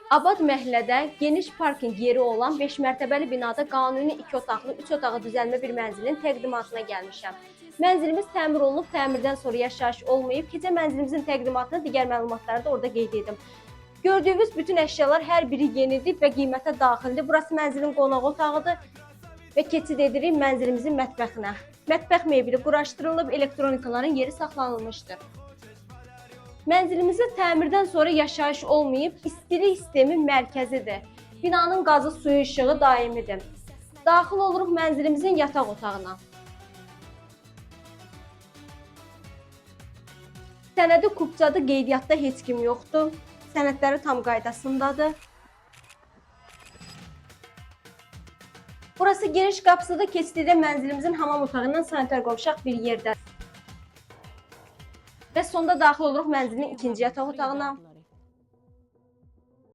Abad məhəllədə geniş parkinq yeri olan 5 mərtəbəli binada qanuni 2 otaqlı, 3 otağı düzəlmə bir mənzilin təqdimatına gəlmişəm. Mənzilimiz təmir olunub, təmirdən sonra yaşayış olmayıb. Keçən mənzilimizin təqdimatını, digər məlumatları da orada qeyd edim. Gördüyünüz bütün əşyalar hər biri yenidir və qiymətə daxildir. Burası mənzilin qonaq otağıdır və keçid edirik mənzilimizin mətbəxinə. Mətbəx mebeli quraşdırılıb, elektronikaların yeri saxlanılmışdır. Mənzilimizdə təmirdən sonra yaşayış olmayıb, istilik sistemi mərkəzidir. Binanın qazı, suyu, işığı daimidir. Daxil oluruq mənzilimizin yataq otağına. Sənədi kupçadır, qeydiyyatda heç kim yoxdur. Sənədləri tam qaydasındadır. Burası geniş qapısıdır, keçiddə mənzilimizin hamam otağından sanitar qovşaq bir yerdə. Və sonda daxil oluruq mənzilin ikinci yataq otağına.